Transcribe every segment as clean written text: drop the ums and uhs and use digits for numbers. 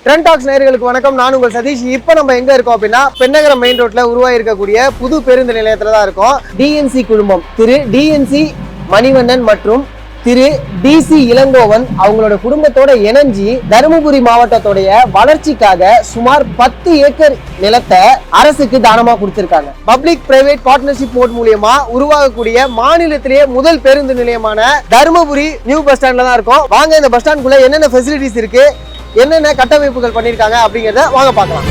Trend tax நேயர்களுக்கு வணக்கம். நான் உங்கள் சதீஷ். இப்போ நம்ம எங்க இருக்கோம் அப்படின்னா பெண்ணகரம் மெயின் ரோட்ல உருவாயிருக்கக்கூடிய புது பேருந்து நிலையத்துல தான் இருக்கோம். டிஎன்சி குழுமம் திரு டிஎன்சி மணிவண்ணன் மற்றும் திரு டிசி இளங்கோவன் அவங்களோட குடும்பத்தோட இணைஞ்சி தருமபுரி மாவட்டத்தோடைய வளர்ச்சிக்காக சுமார் 10 ஏக்கர் நிலத்தை அரசுக்கு தானமா கொடுத்திருக்காங்க. பப்ளிக் பிரைவேட் பார்ட்னர்ஷிப் மோட் மூலியமா உருவாகக்கூடிய மாநிலத்திலேயே முதல் பேருந்து நிலையமான தருமபுரி நியூ பஸ் ஸ்டாண்ட்ல தான் இருக்கும். வாங்க இந்த பஸ் ஸ்டாண்ட்குள்ள என்னென்ன ஃபெசிலிட்டிஸ் இருக்கு, என்னென்ன கட்டமைப்புகள் பண்ணிருக்காங்க அப்படிங்கறத வாங்க பார்க்கலாம்.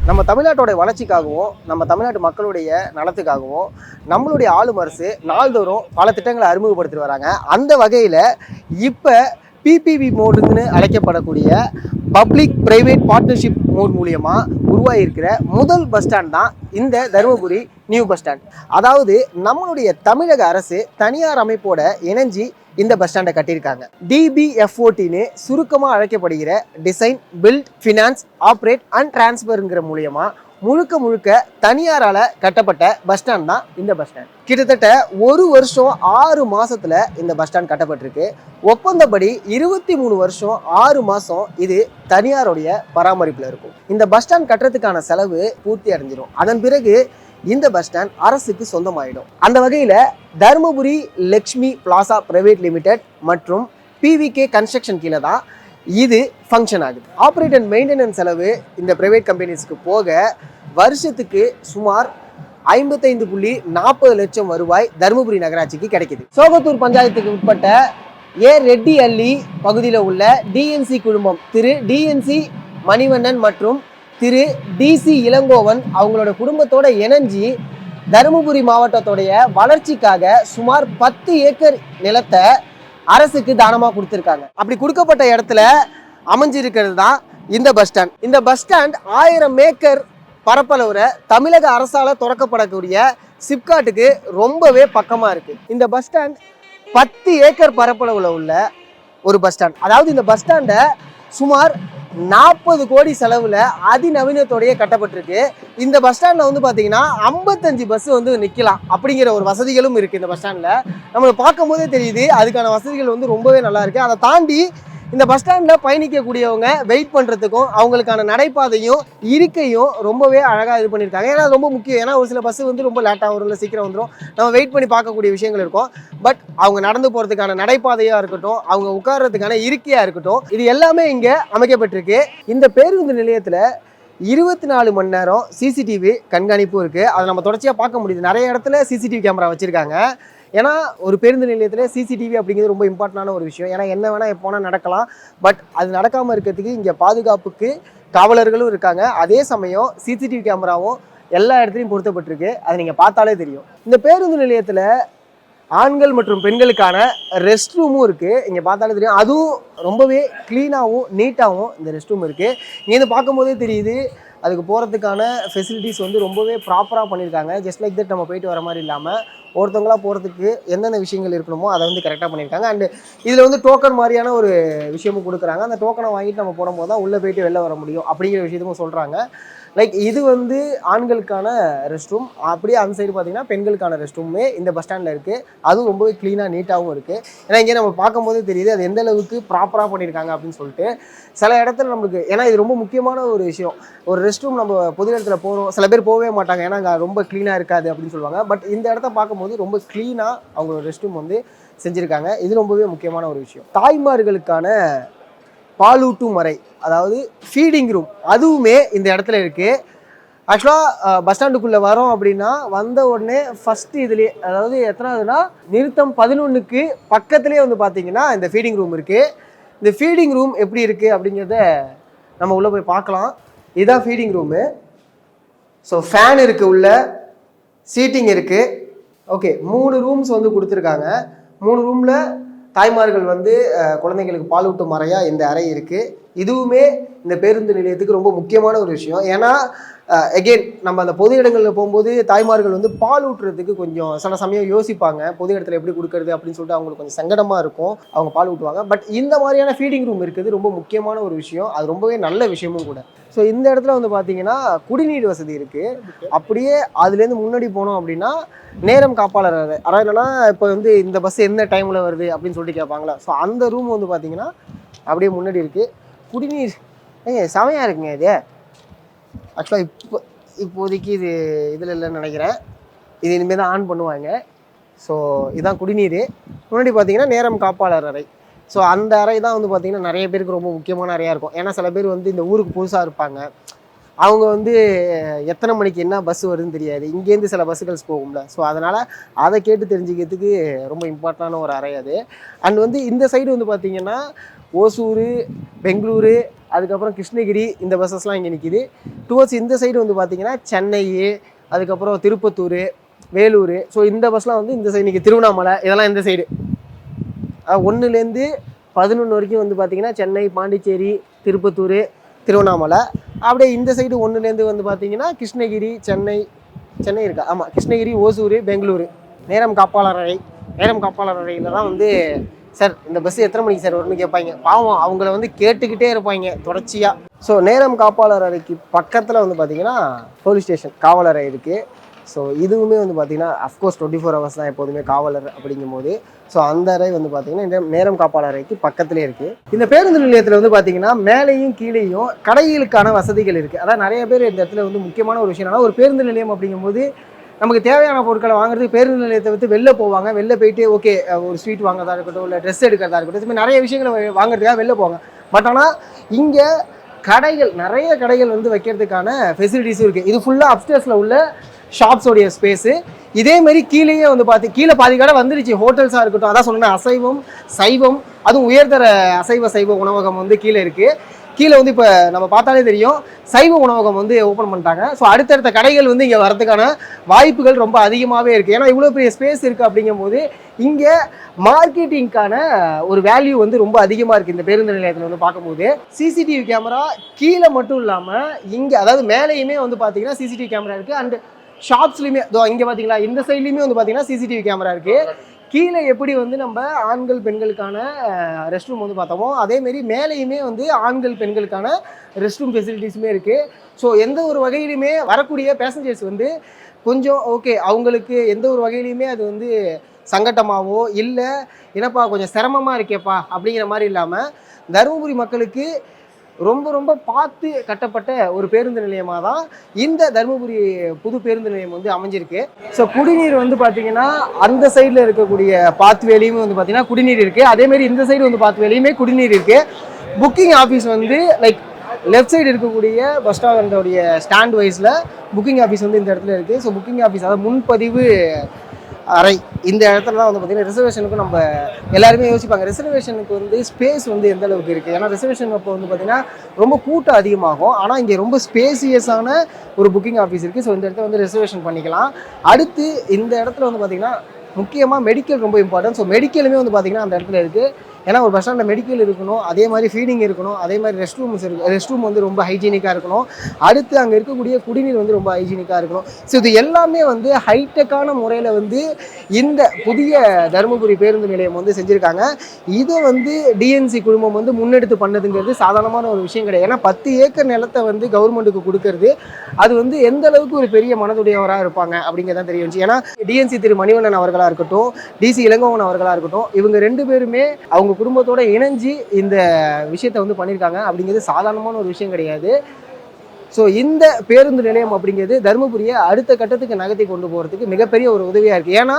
நம்ம தமிழ்நாட்டோட வளர்ச்சிக்காகவும் நம்ம தமிழ்நாட்டு மக்களுடைய நலத்துக்காகவும் நம்மளுடைய ஆளும் அரசு நாள்தோறும் பல திட்டங்களை அறிமுகப்படுத்திட்டு வராங்க. அந்த வகையில் இப்போ பிபிவி மோடுன்னு அழைக்கப்படக்கூடிய பப்ளிக் பிரைவேட் பார்ட்னர்ஷிப் மோட் மூலியமா உருவாகியிருக்கிற முதல் பஸ் ஸ்டாண்ட் தான் இந்த தருமபுரி நியூ பஸ் ஸ்டாண்ட். அதாவது நம்மளுடைய தமிழக அரசு தனியார் அமைப்போட இணைஞ்சி இந்த பஸ் ஸ்டாண்டை கட்டியிருக்காங்க. டிபிஎஃப்ஓடின்னு சுருக்கமாக அழைக்கப்படுகிற design, build, finance, operate and டிரான்ஸ்ஃபருங்கிற மூலியமா முழுக்க தனியாரால கட்டப்பட்ட பஸ் ஸ்டாண்ட் தான் இந்த பஸ் ஸ்டாண்ட். கிட்டத்தட்ட 1 வருஷம் 6 மாசத்துல இந்த பஸ் ஸ்டாண்ட் கட்டப்பட்டிருக்கு. ஒப்பந்தப்படி 23 வருஷம் 6 மாசம் இது தனியாருடைய பராமரிப்புல இருக்கும். இந்த பஸ் ஸ்டாண்ட் கட்டுறதுக்கான செலவு பூர்த்தி அடைஞ்சிடும். அதன் பிறகு இந்த பஸ் ஸ்டாண்ட் அரசுக்கு சொந்தமாயிடும். அந்த வகையில Dharmapuri Lakshmi plaza private limited மற்றும் பிவிகே கன்ஸ்ட்ரக்ஷன் கீழே தான் இது ஃபங்க்ஷன் ஆகுது. ஆப்ரேட் அண்ட் மெயின்டெனன்ஸ் செலவு இந்த பிரைவேட் கம்பெனிஸ்க்கு போக வருஷத்துக்கு சுமார் 55.40 லட்சம் வருவாய் தருமபுரி நகராட்சிக்கு கிடைக்குது. சோகத்தூர் பஞ்சாயத்துக்கு உட்பட்ட ரெட்டி அள்ளி பகுதியில் உள்ள டிஎன்சி குழுமம் திரு டிஎன்சி மணிவண்ணன் மற்றும் திரு டிசி இளங்கோவன் அவங்களோட குடும்பத்தோட இணைஞ்சி தருமபுரி மாவட்டத்தோடைய வளர்ச்சிக்காக சுமார் 10 ஏக்கர் நிலத்தை அரசுக்கு தானமா கொடுத்திருக்காங்க. அப்படி கொடுக்கப்பட்ட இடத்துல அமைஞ்சிருக்கிறது தான் இந்த பஸ் ஸ்டாண்ட். இந்த பஸ் ஸ்டாண்ட் 1000 ஏக்கர் பரப்பளவுல தமிழக அரசால திறக்கப்படக்கூடிய சிப்காட்டுக்கு ரொம்பவே பக்கமா இருக்கு. இந்த பஸ் ஸ்டாண்ட் 10 ஏக்கர் பரப்பளவுல உள்ள ஒரு பஸ் ஸ்டாண்ட். அதாவது இந்த பஸ் ஸ்டாண்டை சுமார் 40 கோடி செலவுல அதிநவீனத்தோடையே கட்டப்பட்டிருக்கு. இந்த பஸ் ஸ்டாண்ட்ல வந்து பாத்தீங்கன்னா 55 பஸ் வந்து நிக்கலாம் அப்படிங்கிற ஒரு வசதிகளும் இருக்கு. இந்த பஸ் ஸ்டாண்ட்ல நம்மளை பார்க்கும் போதே தெரியுது அதுக்கான வசதிகள் வந்து ரொம்பவே நல்லா இருக்கு. அதை தாண்டி இந்த பஸ் ஸ்டாண்ட்ல பயணிக்கக்கூடியவங்க வெயிட் பண்றதுக்கும் அவங்களுக்கான நடைபாதையும் இருக்கையும் ரொம்பவே அழகா இது பண்ணியிருக்காங்க. ஏன்னா ரொம்ப முக்கியம். ஏன்னா ஒரு சில பஸ் வந்து ரொம்ப லேட்டாக வரும், இல்லை சீக்கிரம் வந்துடும், நம்ம வெயிட் பண்ணி பார்க்கக்கூடிய விஷயங்கள் இருக்கும். பட் அவங்க நடந்து போறதுக்கான நடைபாதையா இருக்கட்டும், அவங்க உட்கார்றதுக்கான இருக்கையா இருக்கட்டும், இது எல்லாமே இங்க அமைக்கப்பட்டிருக்கு. இந்த பேருந்து நிலையத்துல 24 மணி நேரம் சிசிடிவி கண்காணிப்பும் இருக்கு. அதை நம்ம தொடர்ச்சியாக பார்க்க முடியுது. நிறைய இடத்துல சிசிடிவி கேமரா வச்சிருக்காங்க. ஏன்னா ஒரு பேருந்து நிலையத்தில் சிசிடிவி அப்படிங்கிறது ரொம்ப இம்பார்ட்டண்டான ஒரு விஷயம். ஏன்னா என்ன வேணால் எப்போனா நடக்கலாம். பட் அது நடக்காமல் இருக்கிறதுக்கு இங்கே பாதுகாப்புக்கு காவலர்களும் இருக்காங்க. அதே சமயம் சிசிடிவி கேமராவும் எல்லா இடத்துலையும் பொருத்தப்பட்டிருக்கு. அதை நீங்கள் பார்த்தாலே தெரியும். இந்த பேருந்து நிலையத்தில் ஆண்கள் மற்றும் பெண்களுக்கான ரெஸ்ட் ரூமும் இருக்குது. இங்கே பார்த்தாலே தெரியும். அதுவும் ரொம்பவே க்ளீனாகவும் நீட்டாகவும் இந்த ரெஸ்ட் ரூம் இருக்குது. இங்கேருந்து பார்க்கும்போதே தெரியுது அதுக்கு போகிறதுக்கான ஃபெசிலிட்டிஸ் வந்து ரொம்பவே ப்ராப்பராக பண்ணியிருக்காங்க. ஜஸ்ட் லைக் தட் நம்ம போயிட்டு வர மாதிரி இல்லாமல் ஒருத்தவங்களா போகிறதுக்கு எந்தெந்த விஷயங்கள் இருக்கணுமோ அதை வந்து கரெக்டாக பண்ணியிருக்காங்க. அண்டு இதில் வந்து டோக்கன் மாதிரியான ஒரு விஷயமும் கொடுக்குறாங்க. அந்த டோக்கனை வாங்கிட்டு நம்ம போடும்போது தான் உள்ளே போயிட்டு வெளில வர முடியும் அப்படிங்கிற விஷயத்துக்கும் சொல்கிறாங்க. லைக் இது வந்து ஆண்களுக்கான ரெஸ்ட் ரூம், அப்படியே அந்த சைடு பார்த்தீங்கன்னா பெண்களுக்கான ரெஸ்ட் ரூமே இந்த பஸ் ஸ்டாண்டில் இருக்குது. அதுவும் ரொம்பவே க்ளீனாக நீட்டாகவும் இருக்குது. ஏன்னா இங்கே நம்ம பார்க்கும்போது தெரியுது அது எந்த அளவுக்கு ப்ராப்பராக பண்ணியிருக்காங்க அப்படின்னு சொல்லிட்டு. சில இடத்துல நம்மளுக்கு ஏன்னா இது ரொம்ப முக்கியமான ஒரு விஷயம். ஒரு ரெஸ்ட் ரூம் நம்ம பொது இடத்துல போகிறோம், சில பேர் போகவே மாட்டாங்க ஏன்னா அங்கே ரொம்ப க்ளீனாக இருக்காது அப்படின்னு சொல்லுவாங்க. பட் இந்த இடத்த பார்க்கும்போது ரொம்ப க்ளீனாக அவங்களோட ரெஸ்ட் ரூம் வந்து செஞ்சுருக்காங்க. இது ரொம்பவே முக்கியமான ஒரு விஷயம். தாய்மார்களுக்கான பாலூட்டும் அறை, அதாவது ஃபீடிங் ரூம், அதுவுமே இந்த இடத்துல இருக்குது. ஆக்சுவலாக பஸ் ஸ்டாண்டுக்குள்ளே வரோம் அப்படின்னா வந்த உடனே ஃபஸ்ட்டு இதுலேயே, அதாவது எத்தனாவதுன்னா நிறுத்தம் 11க்கு பக்கத்துலேயே வந்து பார்த்தீங்கன்னா இந்த ஃபீடிங் ரூம் இருக்குது. இந்த ஃபீடிங் ரூம் எப்படி இருக்குது அப்படிங்கிறத நம்ம உள்ளே போய் பார்க்கலாம். இதுதான் ஃபீடிங் ரூமு. ஸோ ஃபேன் இருக்குது, உள்ள சீட்டிங் இருக்குது. ஓகே, 3 ரூம்ஸ் வந்து கொடுத்துருக்காங்க. 3 ரூமில் தாய்மார்கள் வந்து குழந்தைங்களுக்கு பாலூட்டும் அறையாக இந்த அறை இருக்குது. இதுவுமே இந்த பேருந்து நிலையத்துக்கு ரொம்ப முக்கியமான ஒரு விஷயம். ஏன்னா எகெயின் நம்ம அந்த பொது இடங்களில் போகும்போது தாய்மார்கள் வந்து பால் ஊட்டுறதுக்கு கொஞ்சம் சில சமயம் யோசிப்பாங்க, பொது இடத்துல எப்படி கொடுக்கறது அப்படின்னு சொல்லிட்டு அவங்களுக்கு கொஞ்சம் சங்கடமாக இருக்கும், அவங்க பால் ஊட்டுவாங்க. பட் இந்த மாதிரியான ஃபீடிங் ரூம் இருக்குது ரொம்ப முக்கியமான ஒரு விஷயம், அது ரொம்பவே நல்ல விஷயமும் கூட. ஸோ இந்த இடத்துல வந்து பார்த்தீங்கன்னா குடிநீர் வசதி இருக்குது. அப்படியே அதுலேருந்து முன்னாடி போனோம் அப்படின்னா நேரம் காப்பாளர் அறை, அதாவது என்னன்னா இப்போ வந்து இந்த பஸ் எந்த டைமில் வருது அப்படின்னு சொல்லிட்டு கேட்பாங்களா, ஸோ அந்த ரூம் வந்து பார்த்தீங்கன்னா அப்படியே முன்னாடி இருக்குது. குடிநீர் செமையாக இருக்குங்க இது. ஆக்சுவலாக இப்போதைக்கு இது இதில் இல்லைன்னு நினைக்கிறேன், இது இனிமேல் தான் ஆன் பண்ணுவாங்க. ஸோ இதுதான் குடிநீர். முன்னாடி பார்த்தீங்கன்னா நேரம் காப்பாளர் அறை. ஸோ அந்த அறை தான் வந்து பார்த்திங்கன்னா நிறைய பேருக்கு ரொம்ப முக்கியமான அறையாக இருக்கும். ஏன்னா சில பேர் வந்து இந்த ஊருக்கு புதுசாக இருப்பாங்க, அவங்க வந்து எத்தனை மணிக்கு என்ன பஸ் வருதுன்னு தெரியாது, இங்கேருந்து சில பஸ்ஸுகள்ஸ் போகும்ல, ஸோ அதனால் அதை கேட்டு தெரிஞ்சுக்கிறதுக்கு ரொம்ப இம்பார்ட்டண்டான ஒரு அறை அது. அண்ட் வந்து இந்த சைடு வந்து பார்த்திங்கன்னா ஓசூர், பெங்களூரு, அதுக்கப்புறம் கிருஷ்ணகிரி, இந்த பஸ்ஸஸ்லாம் இங்கே நிற்கிது. டுவர்ட்ஸ் இந்த சைடு வந்து பார்த்திங்கன்னா சென்னை, அதுக்கப்புறம் திருப்பத்தூர், வேலூர், ஸோ இந்த பஸ்லாம் வந்து இந்த சைடு நிற்கி. திருவண்ணாமலை, இதெல்லாம் இந்த சைடு 1லேருந்து 11 வரைக்கும் வந்து பார்த்திங்கன்னா சென்னை, பாண்டிச்சேரி, திருப்பத்தூர், திருவண்ணாமலை. அப்படியே இந்த சைடு 1லேருந்து வந்து பார்த்திங்கன்னா கிருஷ்ணகிரி, சென்னை இருக்கா, ஆமாம், கிருஷ்ணகிரி, ஓசூர், பெங்களூரு. நேரம் காப்பாளர் அறை, நேரம் காப்பாளர் அறையில் தான் வந்து சார் இந்த பஸ் எத்தனை மணிக்கு சார் வரும்னு கேட்பாங்க. பாவம் அவங்கள வந்து கேட்டுக்கிட்டே இருப்பாங்க தொடர்ச்சியாக. ஸோ நேரம் காப்பாளர் அறைக்கு பக்கத்தில் வந்து பார்த்திங்கன்னா போலீஸ் ஸ்டேஷன் காவலறை இருக்குது. ஸோ இதுவுமே வந்து பார்த்திங்கன்னா அஃப்கோர்ஸ் 24 ஹவர்ஸ் தான் எப்போதுமே காவலர் அப்படிங்கும்போது. ஸோ அந்த அறை வந்து பார்த்திங்கன்னா இந்த நேரம் காப்பாளர் அறைக்கு பக்கத்துலேயே இருக்குது. இந்த பேருந்து நிலையத்தில் வந்து பார்த்திங்கன்னா மேலேயும் கீழேயும் கடைகளுக்கான வசதிகள் இருக்குது. அதான் நிறைய பேர் இந்த இடத்துல வந்து முக்கியமான ஒரு விஷயம் என்னன்னா, ஒரு பேருந்து நிலையம் அப்படிங்கும்போது நமக்கு தேவையான பொருட்களை வாங்குறதுக்கு பேருந்து நிலையத்தை விட்டு வெளில போவாங்க. வெளில போயிட்டு ஓகே ஒரு ஸ்வீட் வாங்குறதா இருக்கட்டும், இல்லை ட்ரெஸ் எடுக்கிறதா இருக்கட்டும், இதுமாதிரி நிறைய விஷயங்களை வாங்குறதுக்காக வெளில போவாங்க. பட் ஆனால் இங்கே கடைகள், நிறைய கடைகள் வந்து வைக்கிறதுக்கான ஃபெசிலிட்டிஸும் இருக்குது. இது ஃபுல்லாக அப்ஸ்டேர்ஸில் உள்ள ஷாப்ஸோடைய ஸ்பேஸு. இதேமாரி கீழேயே வந்து கீழே பாதி கடை வந்துருச்சு, ஹோட்டல்ஸாக இருக்கட்டும். அதான் சொன்னேன், அசைவம் சைவம், அதுவும் உயர்தர சைவ உணவகம் வந்து கீழே இருக்குது. கீழே வந்து இப்போ நம்ம பார்த்தாலே தெரியும் சைவ உணவகம் வந்து ஓப்பன் பண்ணிட்டாங்க. ஸோ அடுத்தடுத்த கடைகள் வந்து இங்கே வரதுக்கான வாய்ப்புகள் ரொம்ப அதிகமாகவே இருக்குது. ஏன்னா இவ்வளோ பெரிய ஸ்பேஸ் இருக்குது அப்படிங்கும்போது இங்கே மார்க்கெட்டிங்க்கான ஒரு வேல்யூ வந்து ரொம்ப அதிகமாக இருக்குது. இந்த பேருந்து நிலையத்தில் வந்து பார்க்கும்போது சிசிடிவி கேமரா கீழே மட்டும் இல்லாமல் இங்கே, அதாவது மேலேயுமே வந்து பார்த்தீங்கன்னா சிசிடிவி கேமரா இருக்குது. அண்ட் ஷாப்ஸ்லையுமே இங்கே பார்த்தீங்களா, இந்த சைட்லேயுமே வந்து பார்த்தீங்கன்னா சிசிடிவி கேமரா இருக்குது. கீழே எப்படி வந்து நம்ம ஆண்கள் பெண்களுக்கான ரெஸ்ட் ரூம் வந்து பார்த்தோமோ அதேமாரி மேலேயுமே வந்து ஆண்கள் பெண்களுக்கான ரெஸ்ட் ரூம் ஃபெசிலிட்டிஸுமே இருக்குது. ஸோ எந்த ஒரு வகையிலுமே வரக்கூடிய பேசஞ்சர்ஸ் வந்து கொஞ்சம் ஓகே, அவங்களுக்கு எந்த ஒரு வகையிலையுமே அது வந்து சங்கட்டமாகவோ இல்லை என்னப்பா கொஞ்சம் சிரமமாக இருக்கேப்பா அப்படிங்கிற மாதிரி இல்லாமல் தருமபுரி மக்களுக்கு ரொம்ப ரொம்ப பார்த்து கட்டப்பட்ட ஒரு பேருந்து நிலையமாக தான் இந்த தருமபுரி புது பேருந்து நிலையம் வந்து அமைஞ்சிருக்கு. ஸோ குடிநீர் வந்து பார்த்தீங்கன்னா அந்த சைடில் இருக்கக்கூடிய பாத்வேலையுமே வந்து பார்த்தீங்கன்னா குடிநீர் இருக்குது. அதேமாரி இந்த சைடு வந்து பாத்வேலையுமே குடிநீர் இருக்குது. புக்கிங் ஆஃபீஸ் வந்து லைக் லெஃப்ட் சைடு இருக்கக்கூடிய பஸ் ஸ்டாண்டோடைய ஸ்டாண்ட் வைஸில் புக்கிங் ஆஃபீஸ் வந்து இந்த இடத்துல இருக்குது. ஸோ புக்கிங் ஆஃபீஸ், அதாவது முன்பதிவு அறை, இந்த இடத்துல தான் வந்து பார்த்திங்கன்னா ரிசர்வேஷனுக்கு நம்ம எல்லாருமே யோசிப்பாங்க, ரிசர்வேஷனுக்கு வந்து ஸ்பேஸ் வந்து எந்த அளவுக்கு இருக்குது. ஏன்னா ரிசர்வேஷன் அப்போ வந்து பார்த்திங்கன்னா ரொம்ப கூட்டம் அதிகமாகும். ஆனால் இங்கே ரொம்ப ஸ்பேசியஸான ஒரு புக்கிங் ஆஃபீஸ் இருக்குது. ஸோ இந்த இடத்துல வந்து ரிசர்வேஷன் பண்ணிக்கலாம். அடுத்து இந்த இடத்துல வந்து பார்த்திங்கன்னா முக்கியமாக மெடிக்கல் ரொம்ப இம்பார்ட்டன்ட். ஸோ மெடிக்கலுமே வந்து பார்த்திங்கன்னா அந்த இடத்துல இருக்குது. ஏன்னா ஒரு பஸ் ஸ்டாண்டில் மெடிக்கல் இருக்கணும், அதே மாதிரி ஃபீடிங் இருக்கணும், அதே மாதிரி ரெஸ்ட் ரூம் வந்து ரொம்ப ஹைஜீனிக்காக இருக்கணும், அடுத்து அங்கே இருக்கக்கூடிய குடிநீர் வந்து ரொம்ப ஹைஜீனிக்காக இருக்கணும். ஸோ இது எல்லாமே வந்து ஹைடெக்கான முறையில் வந்து இந்த புதிய தருமபுரி பேருந்து நிலையம் வந்து செஞ்சுருக்காங்க. இதை வந்து டிஎன்சி குழுமம் வந்து முன்னெடுத்து பண்ணதுங்கிறது சாதாரணமான ஒரு விஷயம் கிடையாது. ஏன்னா 10 ஏக்கர் நிலத்தை வந்து கவர்மெண்ட்டுக்கு கொடுக்கறது அது வந்து எந்த அளவுக்கு ஒரு பெரிய மனதுடையவராக இருப்பாங்க அப்படிங்கிறதான் தெரிய வந்துச்சு. ஏன்னா டிஎன்சி திரு மணிவண்ணன் அவர்களாக இருக்கட்டும், டிசி இளங்கோவன் அவர்களாக இருக்கட்டும், இவங்க 2 பேருமே அவங்க குடும்பத்தோட இணைஞ்சு இந்த விஷயத்தை வந்து பண்ணியிருக்காங்க. அப்படிங்கிறது சாதாரணமான ஒரு விஷயம் கிடையாது. ஸோ இந்த பேருந்து நிலையம் அப்படிங்கிறது தருமபுரியை அடுத்த கட்டத்துக்கு நகர்த்தி கொண்டு போகிறதுக்கு மிகப்பெரிய ஒரு உதவியாக இருக்குது. ஏன்னா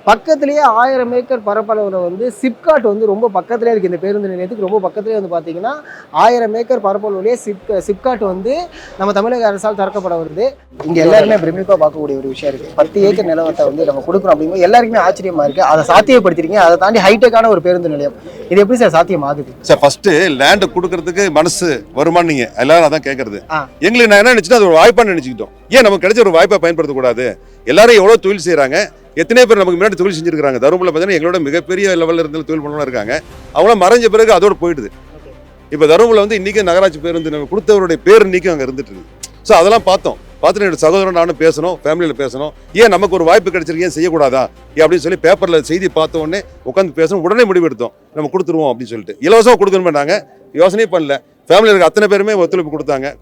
பக்கத்துலேயே 1000 ஏக்கர் பரப்பளவில் வந்து சிப்காட் வந்து ரொம்ப பக்கத்துலேயே இருக்குது. இந்த பேருந்து நிலையத்துக்கு ரொம்ப பக்கத்துலேயே வந்து பார்த்தீங்கன்னா 1000 ஏக்கர் பரப்பளவுலேயே சிப்காட் வந்து நம்ம தமிழக அரசால் திறக்கப்பட வருது. இங்கே எல்லாருமே பிரமிப்பாக பார்க்கக்கூடிய ஒரு விஷயம் இருக்குது. 10 ஏக்கர் நிலவத்தை வந்து நம்ம கொடுக்குறோம் அப்படிங்கும்போது எல்லாருக்குமே ஆச்சரியமாக இருக்குது. அதை சாத்தியப்படுத்திருக்கீங்க. அதை தாண்டி ஹைடெக்கான ஒரு பேருந்து நிலையம், இது எப்படி சார் சாத்தியமாகுது? சார் ஃபர்ஸ்ட் லேண்ட் கொடுக்கறதுக்கு மனசு வருமானு நீங்க எல்லாரும் அதான் கேட்கறது. எங்களுக்கு நான் என்ன நினைச்சுட்டு அது ஒரு வாய்ப்பா நினைச்சுக்கிட்டோம். ஏன் நமக்கு கிடைச்ச ஒரு வாய்ப்பை பயன்படுத்தக்கூடாது? எல்லாரும் எவ்வளவு தொழில் செய்யறாங்க, எத்தனை பேர் நமக்கு முன்னாடி தொழில் செஞ்சிருக்காங்க. தருமபுரியில் பார்த்தீங்கன்னா எங்களோட மிகப்பெரிய லெவலில் இருந்து தொழில் பண்ணலாம் இருக்காங்க. அவங்களாம் மறைஞ்ச பிறகு அதோட போயிடுது. இப்போ தருமபுரியில் வந்து இன்னைக்கு நகராட்சி பேருந்து நம்ம கொடுத்தவருடைய பேர் இன்னைக்கும் அங்கே இருந்துட்டு இருக்கு. ஸோ அதெல்லாம் பார்த்துட்டு என்னோட சகோதரன் நானும் பேசணும், ஃபேமிலியில் பேசணும். ஏன் நமக்கு ஒரு வாய்ப்பு கிடைச்சிருக்கு, ஏன் செய்யக்கூடாதா அப்படின்னு சொல்லி பேப்பரில் செய்தி பார்த்த உடனே உட்காந்து பேசணும். உடனே முடிவெடுத்தோம், நம்ம கொடுத்துருவோம் அப்படின்னு சொல்லிட்டு. இலவசமாக கொடுக்கணும் பண்ணாங்க, யோசனையே பண்ணல. ஃபேமிலியில் இருக்க அத்தனை பேருமே ஒத்துழைப்பு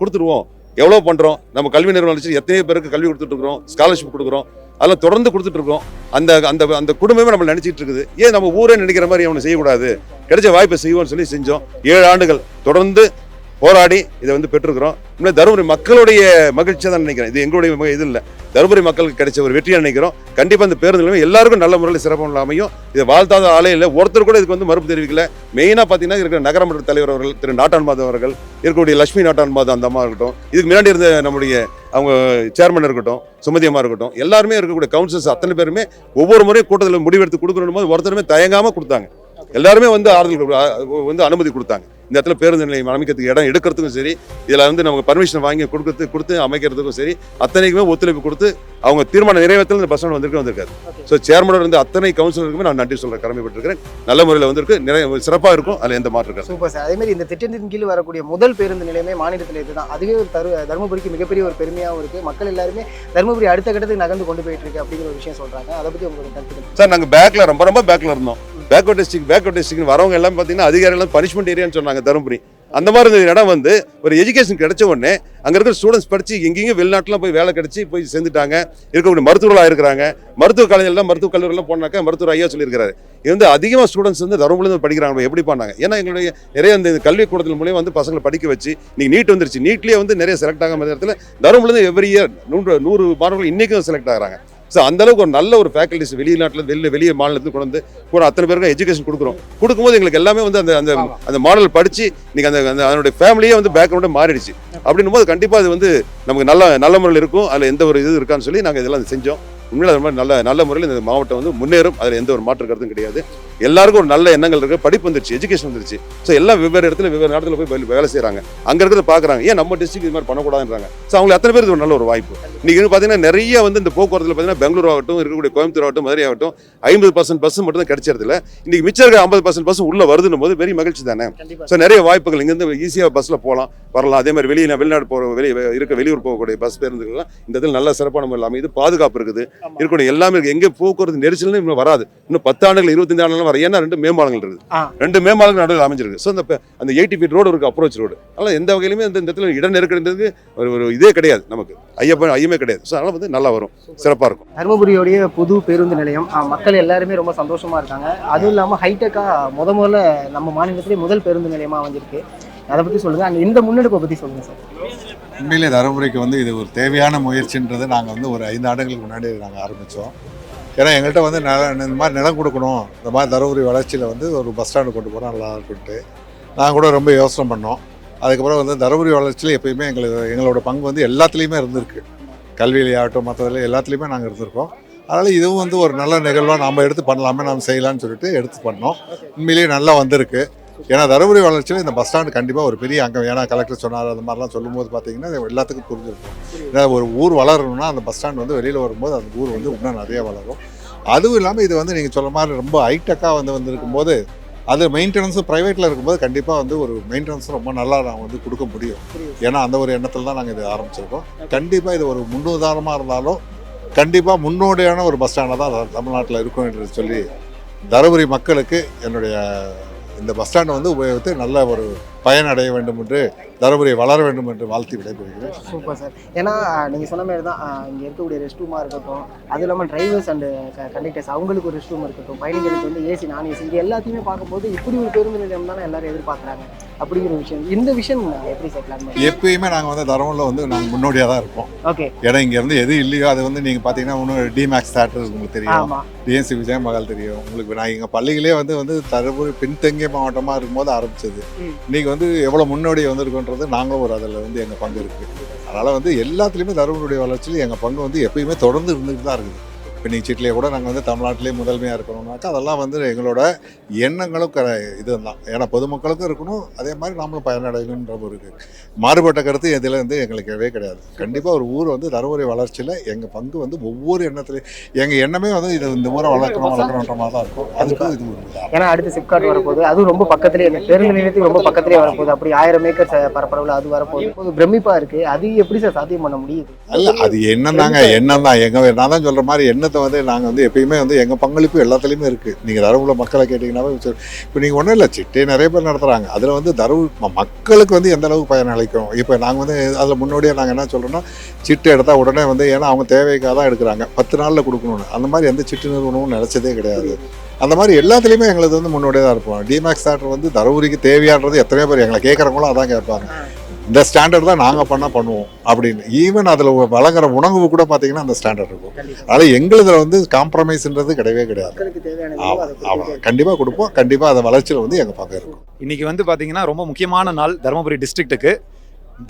கொடுத்துருவோம். எவ்வளோ பண்ணுறோம், நம்ம கல்வி நிறுவனம் எத்தனை பேருக்கு கல்வி கொடுத்துட்டு இருக்கிறோம், ஸ்காலர்ஷிப் கொடுக்குறோம், அதெல்லாம் தொடர்ந்து கொடுத்துட்டு இருக்கோம். அந்த அந்த அந்த குடும்பமே நம்ம நினைச்சிட்டு இருக்குது. ஏன் நம்ம ஊரே நினைக்கிற மாதிரி அவனை செய்யக்கூடாது, கிடைச்ச வாய்ப்பை செய்வோம்னு சொல்லி செஞ்சோம். 7 ஆண்டுகள் தொடர்ந்து போராடி இதை வந்து பெற்றிருக்கிறோம். இன்னும் தருமபுரி மக்களுடைய மகிழ்ச்சியாக தான் நினைக்கிறேன். இது எங்களுடைய இது இல்லை, தருமபுரி மக்களுக்கு கிடைச்ச ஒரு வெற்றியாக நினைக்கிறோம். கண்டிப்பாக இந்த பேருந்து நிலையம் எல்லாருக்கும் நல்ல முறையில் சிறப்பாக அமையும். இதை வாழ்த்தாத ஆளே இல்லை, ஒருத்தர் கூட இதுக்கு வந்து மறுப்பு தெரிவிக்கல. மெயினாக பார்த்தீங்கன்னா இருக்கிற நகரமன்ற தலைவர் அவர்கள் திரு நாட்டான் மாதவ் அவர்கள், இருக்கக்கூடிய லட்சுமி நாட்டான் மாதவ் அந்த அம்மா இருக்கட்டும், இதுக்கு முன்னாடி இருந்த நம்முடைய அவங்க சேர்மன் இருக்கட்டும், சுமதி அம்மா இருக்கட்டும், எல்லாருமே இருக்கக்கூடிய கவுன்சிலர்ஸ் அத்தனை பேருமே ஒவ்வொரு முறையும் கூட்டத்தில் முடிவெடுத்து கொடுக்கணும் போது ஒருத்தருமே தயங்காமல் கொடுத்தாங்க. எல்லாருமே வந்து ஆறுதல் வந்து அனுமதி கொடுத்தாங்க. இந்த இடத்துல பேருந்து நிலையம் அமைக்கிறதுக்கு இடம் எடுக்கிறதுக்கும் சரி, இதில் வந்து நமக்கு பர்மிஷன் வாங்கி கொடுத்து அமைக்கிறதுக்கும் சரி, அத்தனைக்குமே ஒத்துழைப்பு கொடுத்து அவங்க தீர்மானம் நிறைவேற்றல் இந்த பஸ் ஸ்டாண்ட் வந்திருக்காரு. ஸோ சேர்மனோட இருந்து அத்தனை கவுன்சிலருக்குமே நான் நன்றி சொல்ல கடமைப்பட்டிருக்கிறேன். நல்ல முறையில் வந்திருக்கு, நிறைய சிறப்பாக இருக்கும், அதில் எந்த மாற்றம் இருக்காது. Super sir. அதே மாதிரி இந்த திட்டத்தின் கீழ் வரக்கூடிய முதல் பேருந்து நிலையமே மாநிலத்தில் இதுதான். அதுவே ஒரு தருமபுரிக்கு மிகப்பெரிய ஒரு பெருமையாகவும் இருக்குது. மக்கள் எல்லாருமே தருமபுரி அடுத்த கட்டத்துக்கு நகர்ந்து கொண்டு போயிட்டு இருக்கு அப்படிங்கிற ஒரு விஷயம் சொல்கிறாங்க. அதை பற்றி உங்களுக்கு கருத்து? சார் நாங்கள் பேக்கில் ரொம்ப பேக்கில் இருந்தோம். பேக்வர்ட் டிஸ்ட்ரிக்ட் வரவங்க எல்லாம் பார்த்தீங்கன்னா அதிகாரிகள் பனிஷ்மெண்ட் ஏரியான்னு சொன்னாங்க தருமபுரி. அந்த மாதிரி இந்த இடம் வந்து ஒரு எஜுகேஷன் கிடைச்ச உடனே அங்கே இருக்கிற ஸ்டூடெண்ட்ஸ் படித்து எங்கேயும் வெளிநாட்டிலாம் போய் வேலை கிடைச்சி போய் சேர்ந்துட்டாங்க. இருக்கக்கூடிய மருத்துவர்களாக இருக்கிறாங்க. மருத்துவ காலேஜெல்லாம் மருத்துவ கல்லூரிலாம் போனாக்கா மருத்துவர் ஐயா சொல்லியிருக்காரு, இது வந்து அதிகமாக ஸ்டூடெண்ட்ஸ் வந்து தருமபுரியில் படிக்கிறாங்க. எப்படி பண்ணாங்க? ஏன்னா எங்களுடைய நிறைய இந்த கல்விக்கூடத்தில் மூலியம் வந்து பசங்களை படிக்க வச்சு இன்னைக்கு நீட் வந்துருச்சு. நீட்லேயே வந்து நிறைய செலக்ட் ஆகாம இடத்துல தருமபுரியிலேருந்து எவ்ரி இயர் 100 மாணவர்கள் இன்றைக்கும் செலக்ட் ஆகிறாங்க. ஸோ அந்தளவுக்கு ஒரு நல்ல ஒரு ஃபேக்கல்டிஸ் வெளிநாட்டில் வெளியே மாநிலத்துக்கு கொண்டு கூட அத்தனை பேருக்கு எஜுகேஷன் கொடுக்கும்போது எங்களுக்கு எல்லாமே வந்து அந்த அந்த அந்த மாடல் படித்து இன்றைக்கி அந்த அதனுடைய ஃபேமிலியே வந்து பேக்ரவுண்டே மாறிடுச்சு. அப்படின்னும் போது கண்டிப்பாக அது வந்து நமக்கு நல்ல முறையில் இருக்கும். அதில் எந்த ஒரு இது இருக்கான்னு சொல்லி நாங்கள் இதெல்லாம் செஞ்சோம். உண்மையில அது மாதிரி நல்ல முறையில் இந்த மாவட்டம் வந்து முன்னேறும். அதில் எந்த ஒரு மாற்று கருத்தும் கிடையாது. எல்லாருக்கும் ஒரு நல்ல எண்ணங்கள் இருக்குது, படிப்பு வந்துருச்சு, எஜுகேஷன் வந்துருச்சு. ஸோ எல்லாம் வெவ்வேறு இடத்துல வெவ்வேறு நேரத்தில் போய் வேலை செய்கிறாங்க. அங்கே இருக்கிறத பார்க்குறாங்க, ஏன் நம்ம டிஸ்ட்ரிக்ட் இது மாதிரி பண்ணக்கூடாதுன்றாங்க. ஸோ அவங்களுக்கு அத்தனை பேர் இது ஒரு நல்ல ஒரு வாய்ப்பு. இன்றைக்கி பார்த்தீங்கன்னா நிறைய வந்து இந்த போக்குவரத்தில் பார்த்தீங்கன்னா பெங்களூர் ஆகட்டும், இருக்கக்கூடிய கோயம்புத்தூர் ஆகட்டும், மதுரை ஆகட்டும் 50% பஸ் மட்டும் தான் கிடைச்சிருதில்ல. இன்றைக்கி மிச்சம் இருக்க 50% பஸ் உள்ளே வருதுன்னும் போது பெரிய மகிழ்ச்சி தானே. ஸோ நிறைய வாய்ப்புகள் இங்கேருந்து ஈஸியாக பஸ்ஸில் போகலாம் வரலாம். அதே மாதிரி வெளிநாடு போகிற வெளியூர் போகக்கூடிய பஸ் பேருந்துகள்லாம் இந்த இடத்துல நல்ல சிறப்பான முறையில் அமைது. பாதுகாப்பு இருக்குது, இருக்கக்கூடிய எல்லாமே இருக்குது. எங்கே போக்குவரத்து நெரிசல்னு இன்னும் வராது. இன்னும் 10 ஆண்டுகள் 25 ஆண்டுகள் வர. ஏன்னா 2 மேம்பாலங்கள் இருக்குது, 2 மேம்பாலங்கள் நடுவில் அமைஞ்சிருக்கு. ஸோ அந்த 80 feet ரோடு இருக்குது, அப்ரோச் ரோடு. அதனால் எந்த வகையிலுமே இந்த இடத்துல இடம் நெருக்கடின்றது ஒரு இதே கிடையாது, நமக்கு ஐயமே கிடையாது. ஸோ அதனால் வந்து நல்லா வரும், சிறப்பாக இருக்கும். தருமபுரியோடைய புது பேருந்து நிலையம் மக்கள் எல்லாருமே ரொம்ப சந்தோஷமாக இருக்காங்க. அதுவும் இல்லாமல் ஹைடெக்காக முதல்ல நம்ம மாநிலத்திலே முதல் பேருந்து நிலையமாக அமைஞ்சிருக்கு. அதை பற்றி சொல்லுங்கள், அங்கே இந்த முன்னெடுப்பை பற்றி சொல்லுங்கள் சார். உண்மையிலே தருமபுரிக்கு வந்து இது ஒரு தேவையான முயற்சின்றது நாங்கள் வந்து ஒரு 5 ஆண்டுகளுக்கு முன்னாடி நாங்கள் ஆரம்பித்தோம். ஏன்னா எங்கள்கிட்ட வந்து இந்த மாதிரி நிலம் கொடுக்கணும், இந்த மாதிரி தருமபுரி வளர்ச்சியில் வந்து ஒரு பஸ் ஸ்டாண்டு கொண்டு போனால் நல்லா இருக்குன்ட்டு நாங்கள் கூட ரொம்ப யோசனை பண்ணோம். அதுக்கப்புறம் வந்து தருமபுரி வளர்ச்சியில் எப்பயுமே எங்களோட பங்கு வந்து எல்லாத்துலேயுமே இருந்திருக்கு. கல்வியிலையாகட்டும் மற்றதில் எல்லாத்துலேயுமே நாங்கள் இருந்திருக்கோம். அதனால் இதுவும் வந்து ஒரு நல்ல நிகழ்வாக நாம் எடுத்து பண்ணலாமே, நாம் செய்யலாம்னு சொல்லிட்டு எடுத்து பண்ணோம். உண்மையிலேயே நல்லா வந்திருக்கு. ஏன்னா தருமபுரி வளர்ச்சியில் இந்த பஸ் ஸ்டாண்டு கண்டிப்பாக ஒரு பெரிய அங்கம். ஏன்னா கலெக்டர் சொன்னார், அந்த மாதிரிலாம் சொல்லும்போது பார்த்தீங்கன்னா எல்லாத்துக்கும் புரிஞ்சிருக்கும். ஏன்னா ஒரு ஊர் வளரணும்னா அந்த பஸ் ஸ்டாண்ட் வந்து வெளியில் வரும்போது அந்த ஊர் வந்து இன்னும் நிறையா வளரும். அதுவும் இல்லாமல் இது வந்து நீங்கள் சொல்ல மாதிரி ரொம்ப ஹைடெக்காக வந்திருக்கும் போது அது மெயின்டெனன்ஸும் ப்ரைவேட்டில் இருக்கும்போது கண்டிப்பாக வந்து ஒரு மெயின்டெனன்ஸ் ரொம்ப நல்லா நாங்கள் வந்து கொடுக்க முடியும். ஏன்னா அந்த ஒரு எண்ணத்தில் தான் நாங்கள் இது ஆரம்பிச்சிருக்கோம். கண்டிப்பாக இது ஒரு முன்னுதாரணமாக இருந்தாலும் கண்டிப்பாக முன்னோடியான ஒரு பஸ் ஸ்டாண்டாக தான் தமிழ்நாட்டில் இருக்கும் என்று சொல்லி தருமபுரி மக்களுக்கு என்னுடைய இந்த பஸ் ஸ்டாண்டை வந்து உபயோகித்து நல்ல ஒரு பயனடைய வேண்டும் என்று தருமபுரி வளர வேண்டும் என்று வாழ்த்தி விடைபெறுகிறேன். Super sir. ஏன்னா நீங்கள் சொன்ன மாதிரி தான் இங்கே இருக்கக்கூடிய ரெஸ்ட் ரூமாக இருக்கட்டும், அது இல்லாமல் டிரைவர்ஸ் அண்டு கண்டக்டர்ஸ் அவங்களுக்கு ஒரு ரெஸ்ட் ரூம் இருக்கட்டும், பயணிகளுக்கு வந்து ஏசி நான் ஏசி இது எல்லாத்தையுமே பார்க்கும்போது இப்படி ஒரு பேருந்து நிலையம் தானே எல்லாரும் எதிர்பார்க்குறாங்க. அப்படிங்கிற விஷயம் இந்த விஷயம் எப்படி சார் பிளான் பண்ணி எப்பயுமே நாங்கள் வந்து தருமபுரியில் வந்து நாங்கள் முன்னோடியாக தான் இருப்போம். ஓகே. ஏன்னா இங்கேருந்து எது இல்லையோ அது வந்து நீங்கள் பார்த்தீங்கன்னா இன்னும் டிமேக்ஸ் தேட்டர் உங்களுக்கு தெரியும், டிஎன்சி விஜய மகால் தெரியும் உங்களுக்கு. நான் எங்கள் பள்ளிகளே வந்து தருமபுரி பின்தங்கிய மாவட்டமாக இருக்கும்போது ஆரம்பிச்சது. இன்னைக்கு வந்து எவ்வளோ முன்னோடி வந்திருக்குன்றது நாங்களும் ஒரு அதில் வந்து எங்கள் பங்கு இருக்குது. அதனால் வந்து எல்லாத்துலேயுமே தருமபுரியுடைய வளர்ச்சியில் எங்கள் பங்கு வந்து எப்பயுமே தொடர்ந்து இருந்துகிட்டு தான் இருக்குது. இப்போ நீங்கள் சீட்லேயே கூட நாங்கள் வந்து தமிழ்நாட்டிலே முதன்மையாக இருக்கணும்னாக்கா அதெல்லாம் வந்து எங்களோட எண்ணங்களும் இதுதான். ஏன்னா பொதுமக்களுக்கும் இருக்கணும், அதே மாதிரி நாமளும் பயனடையணுன்ற ஒரு மாறுபட்ட கருத்து இதில் வந்து எங்களுக்கு கிடையாது. கண்டிப்பாக ஒரு ஊர் வந்து தருமபுரி வளர்ச்சியில் எங்கள் பங்கு வந்து ஒவ்வொரு எண்ணத்துலையும் எங்கள் எண்ணமே வந்து இது இந்த ஊரை வளர்க்கணுன்ற மாதிரி தான் இருக்கும். அதுக்கும் இது ஒரு ஏன்னா அடுத்து சிப்காட் வரப்போகுது, அதுவும் ரொம்ப பக்கத்துலேயே இந்த பேருந்து நிலையத்துக்கு ரொம்ப பக்கத்துலேயே வரப்போகுது. அப்படி 1000 ஏக்கர் பரப்பளவில் அது வரப்போகுது. பிரமிப்பாக இருக்குது. அது எப்படி சார் சாத்தியம் பண்ண முடியுது? அல்ல அது என்னந்தாங்க எண்ணம் தான். நான் தான் சொல்கிற மாதிரி எண்ணத்தை வந்து நாங்கள் வந்து எப்பயுமே வந்து எங்கள் பங்களிப்பு எல்லாத்துலேயுமே இருக்குது. நீங்கள் தருமபுரியில் மக்களை கேட்டிங்கன்னாவே இப்போ நீங்கள் ஒன்றும் இல்லை, சிட்டே நிறைய பேர் நடத்துகிறாங்க. அதில் வந்து தருமபுரி மக்களுக்கு வந்து எந்த அளவுக்கு பயன் அளிக்கும். இப்போ நாங்கள் வந்து அதில் முன்னோடியாக நாங்கள் என்ன சொல்கிறோன்னா, சிட்டு எடுத்தால் உடனே வந்து ஏன்னா அவங்க தேவைக்காக தான் எடுக்கிறாங்க, 10 நாளில் கொடுக்கணும்னு. அந்த மாதிரி எந்த சிட்டு நிறுவனமும் நினச்சதே கிடையாது. அந்த மாதிரி எல்லாத்துலேயுமே எங்களுக்கு வந்து முன்னோடியாக தான் இருப்போம். டிமேக்ஸ் தேட்டர் வந்து தருமபுரிக்கு தேவையானது எத்தனையோ பேர் எங்களை கேட்குறவங்களும் அதான் கேட்பாங்க. இந்த ஸ்டாண்டர்ட் தான் நாங்கள் பண்ணுவோம் அப்படின்னு. ஈவன் அதில் வழங்குற உணவு கூட பார்த்தீங்கன்னா அந்த ஸ்டாண்டர்ட் இருக்கும். அதனால் எங்களுதில் வந்து காம்ப்ரமைஸ்ன்றது கிடையவே கிடையாது. கண்டிப்பாக கொடுப்போம். கண்டிப்பாக அதை வளர்ச்சியில் வந்து எங்கள் பக்கம் இருக்கும். இன்றைக்கி வந்து பார்த்தீங்கன்னா ரொம்ப முக்கியமான நாள் தருமபுரி டிஸ்ட்ரிக்ட்டுக்கு.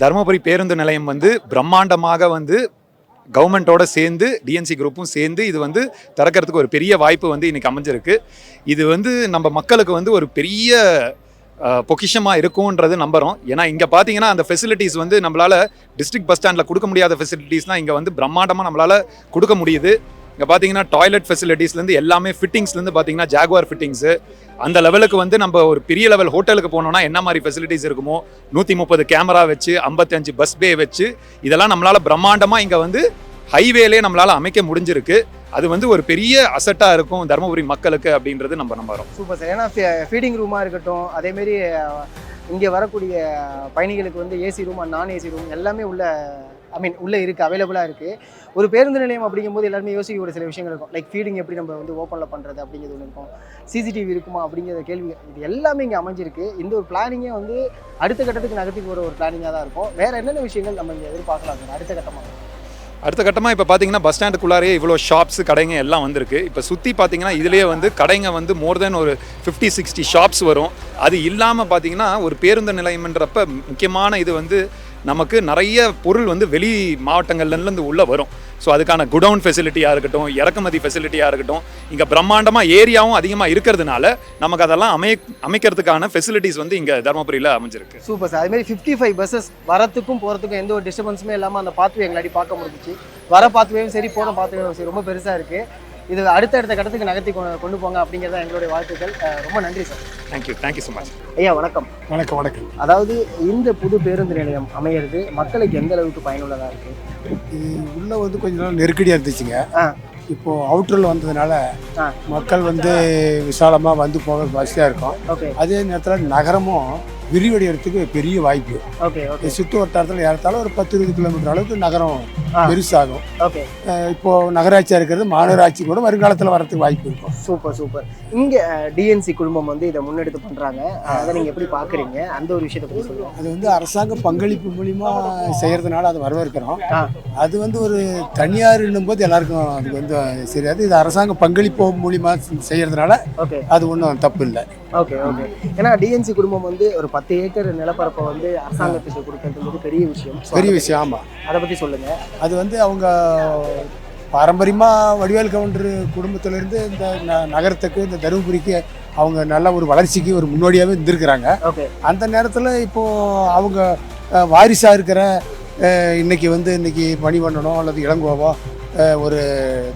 தருமபுரி பேருந்து நிலையம் வந்து பிரம்மாண்டமாக வந்து கவர்மெண்ட்டோட சேர்ந்து டிஎன்சி குரூப்பும் சேர்ந்து இது வந்து திறக்கிறதுக்கு ஒரு பெரிய வாய்ப்பு வந்து இன்றைக்கி அமைஞ்சிருக்கு. இது வந்து நம்ம மக்களுக்கு வந்து ஒரு பெரிய பொக்கிஷமாக இருக்கும்ன்றது நம்புகிறோம். ஏன்னா இங்கே பார்த்தீங்கன்னா அந்த ஃபெசிலிட்டிஸ் வந்து நம்மளால் டிஸ்ட்ரிக்ட் பஸ் ஸ்டாண்டில் கொடுக்க முடியாத ஃபெசிலிட்டிஸ்னால் இங்கே வந்து பிரம்மாண்டமாக நம்மளால் கொடுக்க முடியுது. இங்கே பார்த்தீங்கன்னா டாய்லெட் ஃபெசிலிட்டிஸ்லேருந்து எல்லாமே ஃபிட்டிங்ஸ்லேருந்து பார்த்தீங்கன்னா ஜாகுவார் ஃபிட்டிங்ஸு அந்த லெவலுக்கு வந்து நம்ம ஒரு பெரிய லெவல் ஹோட்டலுக்கு போனோம்னா என்ன மாதிரி ஃபெசிலிட்டிஸ் இருக்குமோ 130 கேமரா வச்சு 55 பஸ் பே வச்சு இதெல்லாம் நம்மளால் பிரம்மாண்டமாக இங்கே வந்து ஹைவேலே நம்மளால் அமைக்க முடிஞ்சிருக்கு. அது வந்து ஒரு பெரிய அசட்டாக இருக்கும் தருமபுரி மக்களுக்கு அப்படின்றது நம்ம நம்புகிறோம். Super sir. ஏன்னா ஃபீடிங் ரூமாக இருக்கட்டும், அதேமாரி இங்கே வரக்கூடிய பயணிகளுக்கு வந்து ஏசி ரூம் நான் ஏசி ரூம் எல்லாமே உள்ளே இருக்குது, அவைலபிளாக இருக்குது. ஒரு பேருந்து நிலையம் அப்படிங்கும்போது எல்லாருமே யோசிக்கக்கூடிய சில விஷயங்கள் இருக்கும். லைக் ஃபீடிங் எப்படி நம்ம வந்து ஓப்பனில் பண்ணுறது அப்படிங்கிறது ஒன்று இருக்கும், சிசிடிவி இருக்குமா அப்படிங்கிற கேள்வி. இது எல்லாமே இங்கே அமைஞ்சிருக்கு. இந்த ஒரு பிளானிங்கே வந்து அடுத்த கட்டத்துக்கு நகர்த்தி போகிற ஒரு பிளானிங்காக தான் இருக்கும். வேறு என்னென்ன விஷயங்கள் நம்ம இங்கே எதிர்பார்க்கலாம் சார் அடுத்த கட்டமாக? இப்போ பார்த்தீங்கன்னா பஸ் ஸ்டாண்டுக்குள்ளாரே இவ்வளோ ஷாப்ஸ் கடைங்க எல்லாம் வந்திருக்கு. இப்போ சுற்றி பார்த்தீங்கன்னா இதுலேயே வந்து கடைங்க வந்து மோர் தென் ஒரு 50-60 ஷாப்ஸ் வரும். அது இல்லாமல் பார்த்தீங்கன்னா ஒரு பேருந்து நிலையம்ன்றப்ப முக்கியமான இது வந்து நமக்கு நிறைய பொருள் வந்து வெளி மாவட்டங்கள்லேருந்து உள்ளே வரும். ஸோ அதுக்கான குடவுன் ஃபெசிலிட்டியாக இருக்கட்டும், இறக்குமதி ஃபெசிலிட்டியாக இருக்கட்டும், இங்கே பிரம்மாண்டமாக ஏரியாவும் அதிகமாக இருக்கிறதுனால நமக்கு அதெல்லாம் அமைக்கிறதுக்கான ஃபெசிலிட்டிஸ் வந்து இங்கே தருமபுரியில் அமைஞ்சிருக்கு. Super sir. அதுமாதிரி 55 பஸ்ஸஸ் வரத்துக்கும் போகிறதுக்கும் எந்த ஒரு டிஸ்டர்பன்ஸுமே இல்லாமல் அந்த பாத்வே எங்களாடி பார்க்க முடிஞ்சிச்சு. வர பாத்வேயும் சரி, போன பாத்வேயும் சரி, ரொம்ப பெருசாக இருக்குது. இது அடுத்த கட்டத்துக்கு நகர்த்தி கொண்டு போங்க அப்படிங்கிறத எங்களுடைய வாழ்த்துக்கள். ரொம்ப நன்றி சார். Thank you so much. ஐயா வணக்கம். வணக்கம். அதாவது இந்த புது பேருந்து நிலையம் அமையிறது மக்களுக்கு எந்த அளவுக்கு பயனுள்ளதாக இருக்குது? இது உள்ளே வந்து கொஞ்ச நாள் நெருக்கடியாக இருந்துச்சுங்க. இப்போது அவுட்டரில் வந்ததுனால மக்கள் வந்து விசாலமாக வந்து போக வசதியாக இருக்கும். அதே நேரத்தில் நகரமும் விரிவடைகிறதுக்கு பெரிய வாய்ப்பு. சுற்று வட்டாரத்தில் ஏறத்தாலும் ஒரு 10-20 கிலோமீட்டர் அளவுக்கு நகரம் பெருசாகும். இப்போது நகராட்சியாக இருக்கிறது மாநகராட்சி கூட வருங்காலத்தில் வரதுக்கு வாய்ப்பு இருக்கும். சூப்பர். இங்கே டிஎன்சி குழுமம் வந்து இதை முன்னெடுத்து பண்ணுறாங்க. அதை நீங்கள் எப்படி பார்க்குறீங்க? அந்த ஒரு விஷயத்தை பற்றி சொல்லுங்கள். அது வந்து அரசாங்க பங்களிப்பு மூலிமா செய்கிறதுனால அதை வரவேற்கிறோம். அது வந்து ஒரு தனியார்ன்னும் போது எல்லாருக்கும் அதுக்கு வந்து சரியாது. இது அரசாங்க பங்களிப்பு மூலிமா செய்கிறதுனால அது ஒன்றும் தப்பு இல்லை. ஓகே. ஏன்னா டிஎன்சி குடும்பம் வந்து ஒரு 10 ஏக்கர் நிலப்பரப்பை வந்து அரசாங்கத்துக்கு கொடுக்கறது பெரிய விஷயம். ஆமாம், அதை பற்றி சொல்லுங்கள். அது வந்து அவங்க பாரம்பரியமாக வடிவேல் கவுண்டர் குடும்பத்திலேருந்து இந்த நகரத்துக்கு இந்த தருமபுரிக்கு அவங்க நல்ல ஒரு வளர்ச்சிக்கு ஒரு முன்னோடியாகவே இருந்திருக்கிறாங்க. அந்த நேரத்தில் இப்போது அவங்க வாரிசாக இருக்கிற இன்னைக்கு மணிவண்ணனோ அல்லது இளங்கோவோ ஒரு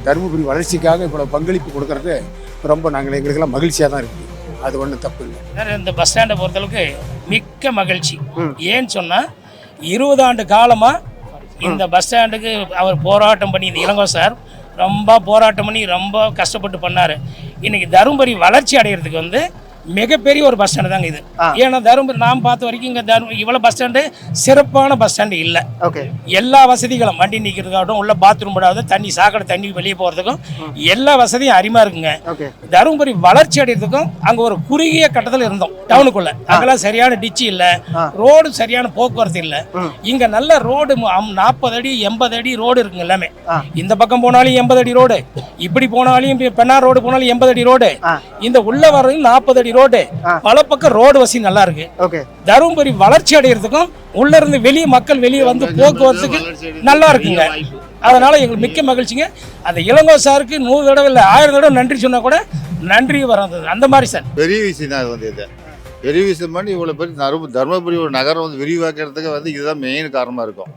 தருமபுரி வளர்ச்சிக்காக இவ்வளோ பங்களிப்பு கொடுக்கறது ரொம்ப எங்களுக்கெல்லாம் மகிழ்ச்சியாக தான் இருக்குது. அது ஒன்றும் தப்பு இல்லை. இந்த பஸ் ஸ்டாண்டை பொறுத்தளவுக்கு மிக்க மகிழ்ச்சி. ஏன்னு சொன்னால் 20 ஆண்டு காலமாக இந்த பஸ் ஸ்டாண்டுக்கு அவர் போராட்டம் பண்ணி, இந்த இளங்கோ சார் ரொம்ப போராட்டம் பண்ணி ரொம்ப கஷ்டப்பட்டு பண்ணார். இன்றைக்கி தருமபுரி வளர்ச்சி அடைகிறதுக்கு வந்து மிகப்பெரிய ஒரு பஸ் ஸ்டாண்டு தாங்க இது. ஏன்னா தருமபுரி நாம் பார்த்த வரைக்கும் இங்கே இவ்வளோ பஸ் ஸ்டாண்டு சிறப்பான பஸ் ஸ்டாண்டு இல்லை. ஓகே, எல்லா வசதிகளும் வண்டி நிற்கிறதுக்காகட்டும், உள்ள பாத்ரூம் போடாது, தண்ணி சாக்கடை தண்ணி வெளியே போகிறதுக்கும் எல்லா வசதியும் அருமையா இருக்குங்க. தருமபுரி வளர்ச்சி அடைகிறதுக்கும் அங்கே ஒரு குறுகிய கட்டத்தில் இருந்தோம் டவுனுக்குள்ள. அங்கெல்லாம் சரியான டிச்சு இல்லை, ரோடு சரியான போக்குவரத்து இல்லை. இங்கே நல்ல ரோடு 40 அடி 80 அடி ரோடு இருக்குங்க எல்லாமே. இந்த பக்கம் போனாலும் 80 அடி ரோடு, இப்படி போனாலும் பெண்ணார் ரோடு போனாலும் 80 அடி ரோடு, இந்த உள்ள வரையும் 40 அடி ரோடு. பல பக்கம் ரோடு வசதி நல்லா இருக்கு. தருமபுரி வளர்ச்சி அடைகிறதுக்கும் உள்ள இருந்து வெளியே மக்கள் வெளியே வந்து போக்குவரத்துக்கு நல்லா இருக்குங்க. அதனால எங்களுக்கு மிக்க மகிழ்ச்சிங்க. அந்த இளங்கோ சாருக்கு 100 தடவை இல்லை 1000 தடவை நன்றி சொன்னா கூட நன்றி வராது. அந்த மாதிரி சார் பெரிய விஷயம் தான். அது வந்து இது பெரிய விஷயம் பண்ணி இவ்வளோ பெரிய தருமபுரி ஒரு நகரம் வந்து விரிவாக்கிறதுக்கு வந்து இதுதான் மெயின் காரணமாக இருக்கும்.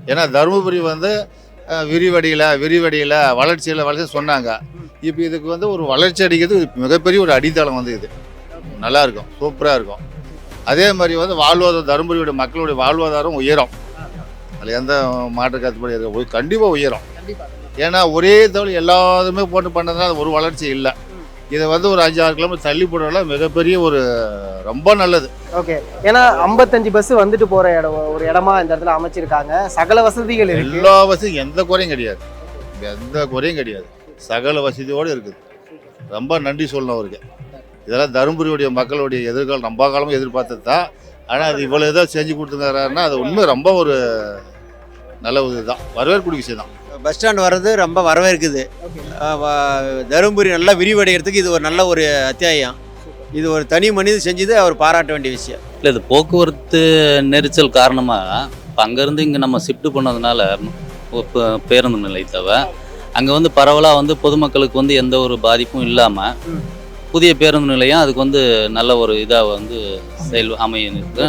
ஏன்னா தருமபுரி வந்து விரிவடையில் வளர்ச்சி சொன்னாங்க. இப்போ இதுக்கு வந்து ஒரு வளர்ச்சி அடிக்கிறது மிகப்பெரிய ஒரு அடித்தளம் வந்து இது நல்லா இருக்கும், சூப்பராக இருக்கும். அதே மாதிரி வந்து வாழ்வாதாரம், தருமபுரியோட மக்களுடைய வாழ்வாதாரம் உயரும். அதில் எந்த மாற்று கருத்துப்படி கண்டிப்பாக உயரும். ஏன்னா ஒரே தவிர எல்லாருமே போட்டு பண்ணதுனால அது ஒரு வளர்ச்சி இல்லை. இதை வந்து ஒரு 5-6 கிலோமீட்டர் தள்ளி போடுறதுல மிகப்பெரிய ஒரு ரொம்ப நல்லது. ஓகே, ஏன்னா 55 பஸ் வந்துட்டு போற ஒரு இடமா இந்த இடத்துல அமைச்சிருக்காங்க. சகல வசதிகள் இருக்கு, எல்லா வசதியும் எந்த குறையும் கிடையாது, சகல வசதியோடு இருக்குது. ரொம்ப நன்றி சொல்லணும் அவருக்கு. இதெல்லாம் தருமபுரியுடைய மக்களுடைய எதிர்காலம் ரொம்ப காலமாக எதிர்பார்த்தது தான். ஆனால் அது இவ்வளோ இதாக செஞ்சு கொடுத்துங்கிறாருன்னா அது உண்மை ரொம்ப ஒரு நல்ல ஒரு இதுதான், வரவேற்கக்கூடிய விஷயம் தான். பஸ் ஸ்டாண்ட் வர்றது ரொம்ப வரவேற்குது. தருமபுரி நல்லா விரிவடைகிறதுக்கு இது ஒரு நல்ல ஒரு அத்தியாயம். இது ஒரு தனி மனிதன் செஞ்சது அவர் பாராட்ட வேண்டிய விஷயம். இல்லை, இது போக்குவரத்து நெரிசல் காரணமாக இப்போ அங்கேருந்து இங்கே நம்ம ஷிஃப்ட் பண்ணதுனால பேருந்து நிலையத்தவை அங்கே வந்து பரவலாக வந்து பொதுமக்களுக்கு வந்து எந்த ஒரு பாதிப்பும் இல்லாமல் புதிய பேருந்து நிலையம் அதுக்கு வந்து நல்ல ஒரு இதாக வந்து அமையிருக்கு.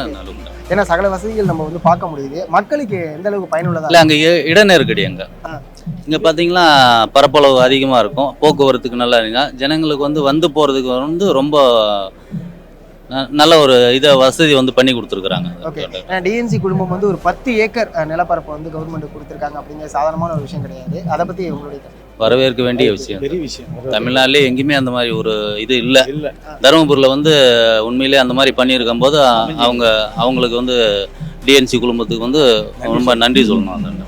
ஏன்னா சகல வசதிகள் நம்ம வந்து பார்க்க முடியுது. மக்களுக்கு எந்த அளவுக்கு பயனுள்ளதா இல்லை, அங்கே இட நெருக்கடி இங்கே பார்த்தீங்கன்னா பரப்பளவு அதிகமாக இருக்கும், போக்குவரத்துக்கு நல்லா இருங்க, ஜனங்களுக்கு வந்து போகிறதுக்கு வந்து ரொம்ப நல்ல ஒரு வசதி வந்து பண்ணி கொடுத்துருக்குறாங்க. ஓகே, டிஎன்சி குழுமம் வந்து ஒரு 10 ஏக்கர் நிலப்பரப்பு வந்து கவர்மெண்ட் கொடுத்துருக்காங்க. அப்படிங்கிற சாதாரணமான ஒரு விஷயம் கிடையாது. அதை பற்றி உங்களுடைய வரவேற்க வேண்டிய விஷயம். பெரிய விஷயம். தமிழ்நாட்டிலே எங்கேயுமே அந்த மாதிரி ஒரு இது இல்லை. தருமபுரியில் வந்து உண்மையிலே அந்த மாதிரி பண்ணியிருக்கும் போது அவங்களுக்கு வந்து டிஎன்சி குழுமத்துக்கு வந்து ரொம்ப நன்றி சொல்லணும்.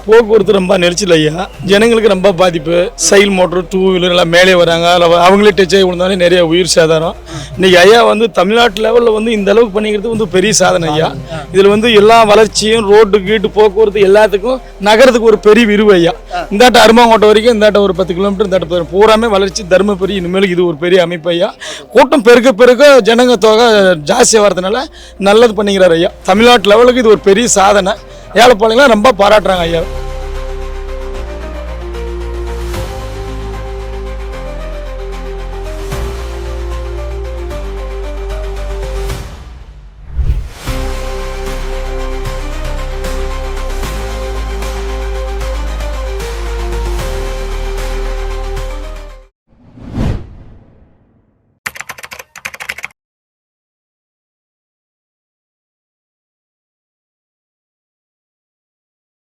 போக்குவரத்து ரொம்ப நெரிச்சல் ஐயா, ஜனங்களுக்கு ரொம்ப பாதிப்பு. சைல் மோட்டர் 2 வீலர் எல்லாம் மேலே வராங்க, அவங்களே டச் ஆகி விழுந்தாலே நிறைய உயிர் சேதாரம். இன்னைக்கு ஐயா வந்து தமிழ்நாட்டு லெவலில் வந்து இந்த அளவுக்கு பண்ணிக்கிறது வந்து பெரிய சாதனை ஐயா. இதில் வந்து எல்லா வளர்ச்சியும் ரோடு கீட்டு போக்குவரத்து எல்லாத்துக்கும் நகரத்துக்கு ஒரு பெரிய விரிவு ஐயா. இந்தாட்ட அருமாங்கோட்டை வரைக்கும் இந்தாட்ட ஒரு 10 கிலோமீட்டர் இந்தாட்ட பூராமே வளர்ச்சி. தருமபுரி இனிமேலுக்கு இது ஒரு பெரிய அமைப்பு ஐயா. கூட்டம் பெருக்க ஜனங்க தொகை ஜாஸ்தியாக வரதுனால நல்லது பண்ணிக்கிறார் ஐயா. தமிழ்நாட்டு லெவலுக்கு இது ஒரு பெரிய சாதனை. ஏழைப்பாளையங்களாம் ரொம்ப பாராட்டுறாங்க ஐயா.